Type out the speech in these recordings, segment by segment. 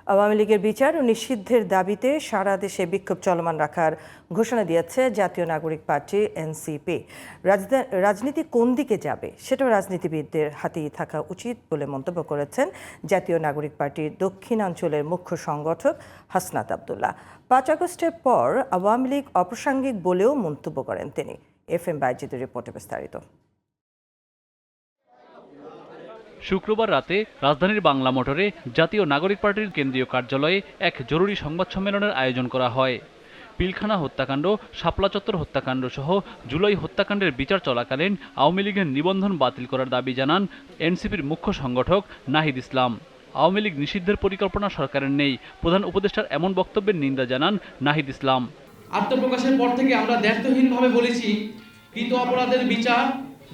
আওয়ামী লীগের বিচার ও নিষিদ্ধের দাবিতে সারা দেশে বিক্ষোভ চলমান রাখার ঘোষণা দিয়েছে জাতীয় নাগরিক পার্টি এনসিপি। রাজনীতি কোন দিকে যাবে সেটাও রাজনীতিবিদদের হাতেই থাকা উচিত বলে মন্তব্য করেছেন জাতীয় নাগরিক পার্টির দক্ষিণাঞ্চলের মুখ্য সংগঠক হাসনাত আব্দুল্লাহ। ৫ আগস্টের পর আওয়ামী লীগ অপ্রাসঙ্গিক বলেও মন্তব্য করেন তিনি। FM বাইজিদের রিপোর্টে বিস্তারিত। শুক্রবার রাতে রাজধানীর বাংলা মোটরে জাতীয় নাগরিক পার্টির কেন্দ্রীয় কার্যালয়ে এক জরুরি সংবাদ সম্মেলনের আয়োজন করা হয়। পিলখানা হত্যাকাণ্ড, শাপলা চত্বর হত্যাকাণ্ড সহ জুলাই হত্যাকাণ্ডের বিচার চলাকালীন আওয়ামী লীগের নিবন্ধন বাতিল করার দাবি জানান এনসিপির মুখ্য সংগঠক নাহিদ ইসলাম। আওয়ামী লীগ নিষিদ্ধের পরিকল্পনা সরকারের নেই, প্রধান উপদেষ্টার এমন বক্তব্যের নিন্দা জানান নাহিদ ইসলাম। আত্মপ্রকাশের পর থেকে আমরা দায়িত্বহীনভাবে বলেছি, কৃত অপরাধের বিচার,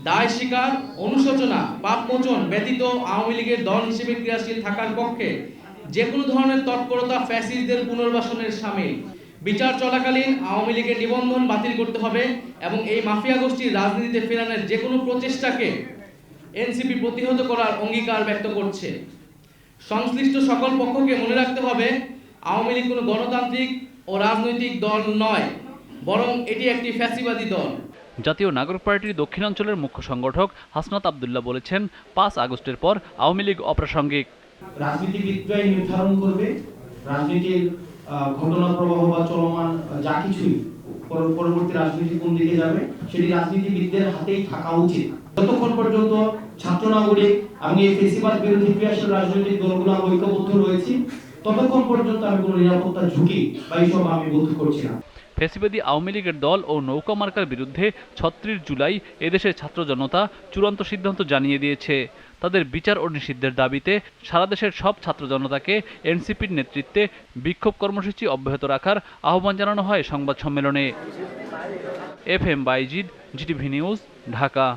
দায় স্বীকার, অনুশোচনা, পাপ মোচন ব্যতীত আওয়ামী লীগের দল হিসেবে ক্রিয়াশীল থাকার পক্ষে যে কোনো ধরনের তৎপরতা ফ্যাসিস্টদের পুনর্বাসনের শামিল। বিচার চলাকালীন আওয়ামী লীগের নিবন্ধন বাতিল করতে হবে এবং এই মাফিয়া গোষ্ঠীর রাজনীতিতে ফেরানোর যে কোনো প্রচেষ্টাকে এনসিপি প্রতিহত করার অঙ্গীকার ব্যক্ত করছে। সংশ্লিষ্ট সকল পক্ষকে মনে রাখতে হবে, আওয়ামী লীগ কোনো গণতান্ত্রিক ও রাজনৈতিক দল নয়, বরং এটি একটি ফ্যাসিবাদী দল। জাতীয় নাগরিক পার্টির দক্ষিণাঞ্চলের মুখ্য সংগঠক হাসনাত আব্দুল্লাহ বলেছেন, ৫ আগস্টের পর আওয়ামী লীগ অপ্রাসঙ্গিক। রাজনীতিবিদরাই নির্ধারণ করবে রাজনীতির ঘটনা প্রবাহ বা চলমান যা কিছুই পরবর্তী রাজনীতি কোন দিকে যাবে সেটি রাজনীতিবিদদের হাতেই থাকা উচিত। যতক্ষণ পর্যন্ত ছাত্র নাগরিক এবং এই ফেসিবাদ বিরোধী ক্রিয়াশীল রাজনৈতিক দলগুলো ঐক্যবদ্ধ রয়েছে ততক্ষণ পর্যন্ত আমি কোনো নিরাপত্তার ঝুঁকি বা এইসব আমি বোধ করছি না। ফ্যাসিবাদী আওয়ামী লীগের দল ও নৌকা মার্কার বিরুদ্ধে ৩৬ জুলাই এদেশের ছাত্র জনতা চূড়ান্ত সিদ্ধান্ত জানিয়ে দিয়েছে। তাদের বিচার ও নিষিদ্ধের দাবিতে সারা দেশের সব ছাত্র জনতাকে এনসিপির নেতৃত্বে বিক্ষোভ কর্মসূচি অব্যাহত রাখার আহ্বান জানানো হয় সংবাদ সম্মেলনে। FM Bayzid, GTV news, Dhaka.